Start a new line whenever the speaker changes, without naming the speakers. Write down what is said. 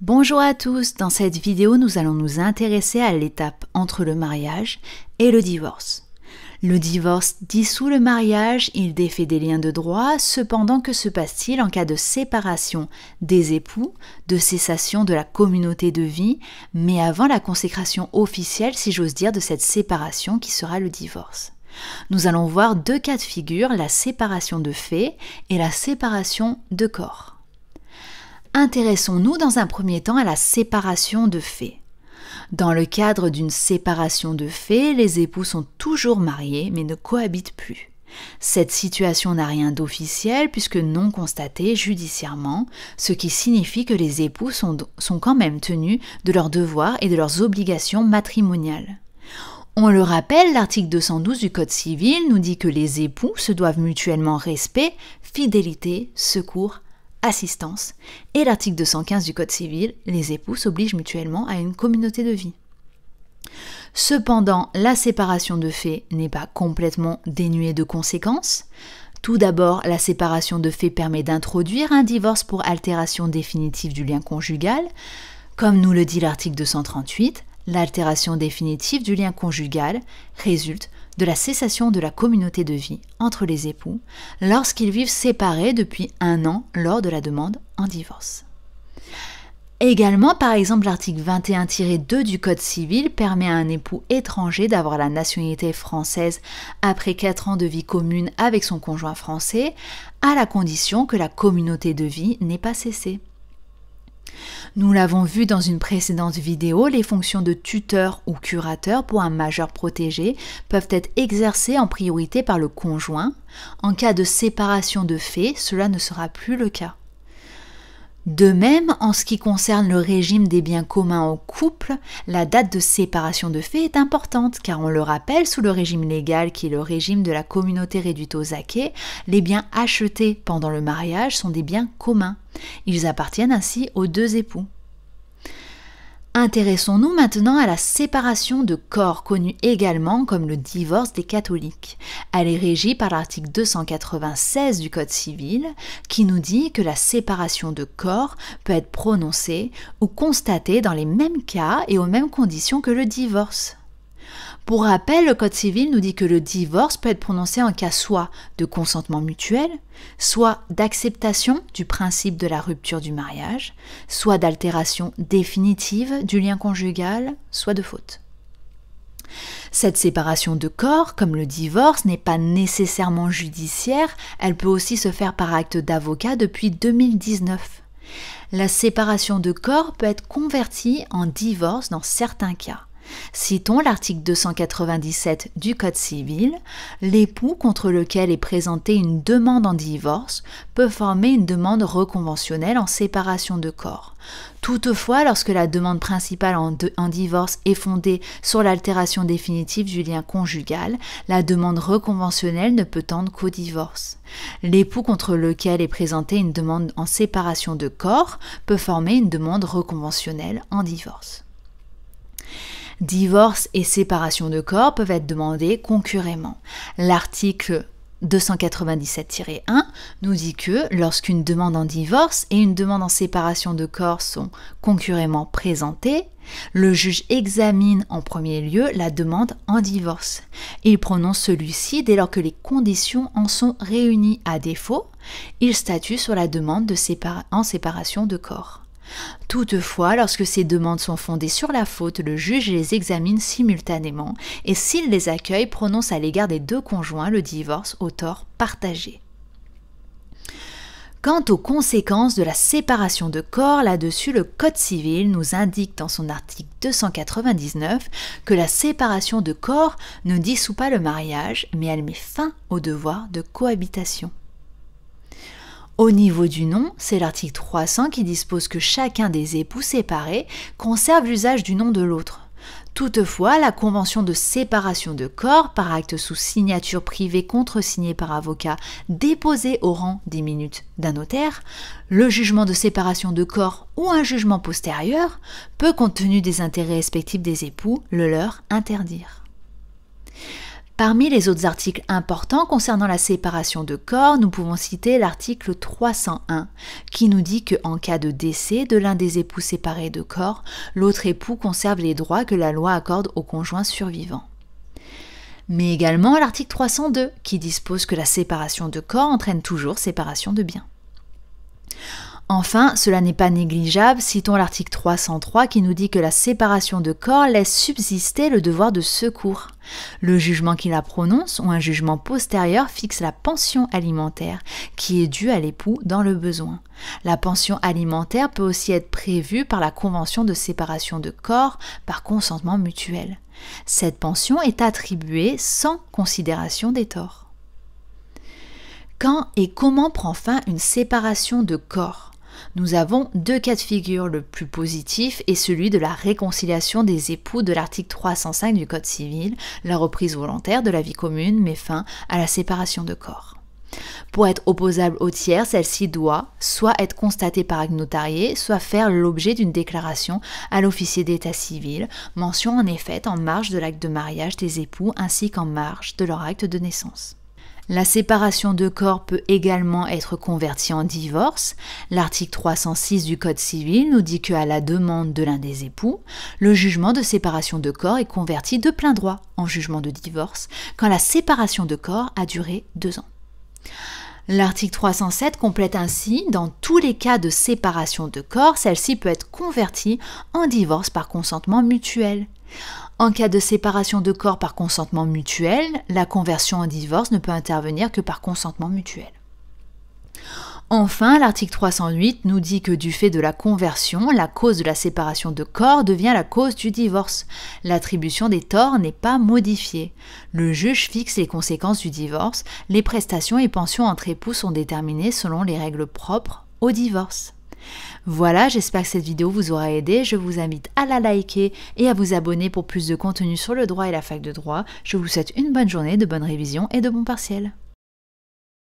Bonjour à tous, dans cette vidéo nous allons nous intéresser à l'étape entre le mariage et le divorce. Le divorce dissout le mariage, il défait des liens de droit, cependant que se passe-t-il en cas de séparation des époux, de cessation de la communauté de vie, mais avant la consécration officielle, si j'ose dire, de cette séparation qui sera le divorce. Nous allons voir deux cas de figure, la séparation de fait et la séparation de corps. Intéressons-nous dans un premier temps à la séparation de fait. Dans le cadre d'une séparation de fait, les époux sont toujours mariés mais ne cohabitent plus. Cette situation n'a rien d'officiel puisque non constatée judiciairement, ce qui signifie que les époux sont quand même tenus de leurs devoirs et de leurs obligations matrimoniales. On le rappelle, l'article 212 du Code civil nous dit que les époux se doivent mutuellement respect, fidélité, secours, assistance, et l'article 215 du Code civil, les époux s'obligent mutuellement à une communauté de vie. Cependant, la séparation de fait n'est pas complètement dénuée de conséquences. Tout d'abord, la séparation de fait permet d'introduire un divorce pour altération définitive du lien conjugal. Comme nous le dit l'article 238, l'altération définitive du lien conjugal résulte de la cessation de la communauté de vie entre les époux lorsqu'ils vivent séparés depuis 1 an lors de la demande en divorce. Également, par exemple, l'article 21-2 du Code civil permet à un époux étranger d'avoir la nationalité française après 4 ans de vie commune avec son conjoint français, à la condition que la communauté de vie n'ait pas cessé. Nous l'avons vu dans une précédente vidéo, les fonctions de tuteur ou curateur pour un majeur protégé peuvent être exercées en priorité par le conjoint. En cas de séparation de fait, cela ne sera plus le cas. De même, en ce qui concerne le régime des biens communs au couple, la date de séparation de fait est importante car on le rappelle, sous le régime légal qui est le régime de la communauté réduite aux acquêts, les biens achetés pendant le mariage sont des biens communs. Ils appartiennent ainsi aux deux époux. Intéressons-nous maintenant à la séparation de corps, connue également comme le divorce des catholiques. Elle est régie par l'article 296 du Code civil qui nous dit que la séparation de corps peut être prononcée ou constatée dans les mêmes cas et aux mêmes conditions que le divorce. Pour rappel, le Code civil nous dit que le divorce peut être prononcé en cas soit de consentement mutuel, soit d'acceptation du principe de la rupture du mariage, soit d'altération définitive du lien conjugal, soit de faute. Cette séparation de corps, comme le divorce, n'est pas nécessairement judiciaire, elle peut aussi se faire par acte d'avocat depuis 2019. La séparation de corps peut être convertie en divorce dans certains cas. Citons l'article 297 du Code civil, l'époux contre lequel est présentée une demande en divorce peut former une demande reconventionnelle en séparation de corps. Toutefois, lorsque la demande principale en divorce est fondée sur l'altération définitive du lien conjugal, la demande reconventionnelle ne peut tendre qu'au divorce. L'époux contre lequel est présentée une demande en séparation de corps peut former une demande reconventionnelle en divorce. Divorce et séparation de corps peuvent être demandés concurremment. L'article 297-1 nous dit que lorsqu'une demande en divorce et une demande en séparation de corps sont concurremment présentées, le juge examine en premier lieu la demande en divorce. Il prononce celui-ci dès lors que les conditions en sont réunies. À défaut, il statue sur la demande en séparation de corps. Toutefois, lorsque ces demandes sont fondées sur la faute, le juge les examine simultanément et s'il les accueille, prononce à l'égard des deux conjoints le divorce au tort partagé. Quant aux conséquences de la séparation de corps, là-dessus, le Code civil nous indique dans son article 299 que la séparation de corps ne dissout pas le mariage, mais elle met fin au devoir de cohabitation. Au niveau du nom, c'est l'article 300 qui dispose que chacun des époux séparés conserve l'usage du nom de l'autre. Toutefois, la convention de séparation de corps, par acte sous signature privée contresignée par avocat déposé au rang des minutes d'un notaire, le jugement de séparation de corps ou un jugement postérieur peut, compte tenu des intérêts respectifs des époux, le leur interdire. Parmi les autres articles importants concernant la séparation de corps, nous pouvons citer l'article 301 qui nous dit qu'en cas de décès de l'un des époux séparés de corps, l'autre époux conserve les droits que la loi accorde au conjoint survivant. Mais également l'article 302 qui dispose que la séparation de corps entraîne toujours séparation de biens. Enfin, cela n'est pas négligeable, citons l'article 303 qui nous dit que la séparation de corps laisse subsister le devoir de secours. Le jugement qui la prononce ou un jugement postérieur fixe la pension alimentaire qui est due à l'époux dans le besoin. La pension alimentaire peut aussi être prévue par la convention de séparation de corps par consentement mutuel. Cette pension est attribuée sans considération des torts. Quand et comment prend fin une séparation de corps ? Nous avons deux cas de figure, le plus positif est celui de la réconciliation des époux de l'article 305 du Code civil, la reprise volontaire de la vie commune met fin à la séparation de corps. Pour être opposable au tiers, celle-ci doit soit être constatée par acte notarié, soit faire l'objet d'une déclaration à l'officier d'état civil, mention en effet en marge de l'acte de mariage des époux ainsi qu'en marge de leur acte de naissance. La séparation de corps peut également être convertie en divorce. L'article 306 du Code civil nous dit qu'à la demande de l'un des époux, le jugement de séparation de corps est converti de plein droit en jugement de divorce quand la séparation de corps a duré 2 ans. L'article 307 complète ainsi, dans tous les cas de séparation de corps, celle-ci peut être convertie en divorce par consentement mutuel. En cas de séparation de corps par consentement mutuel, la conversion en divorce ne peut intervenir que par consentement mutuel. Enfin, l'article 308 nous dit que du fait de la conversion, la cause de la séparation de corps devient la cause du divorce. L'attribution des torts n'est pas modifiée. Le juge fixe les conséquences du divorce. Les prestations et pensions entre époux sont déterminées selon les règles propres au divorce. Voilà, j'espère que cette vidéo vous aura aidé. Je vous invite à la liker et à vous abonner pour plus de contenu sur le droit et la fac de droit. Je vous souhaite une bonne journée, de bonnes révisions et de bons partiels.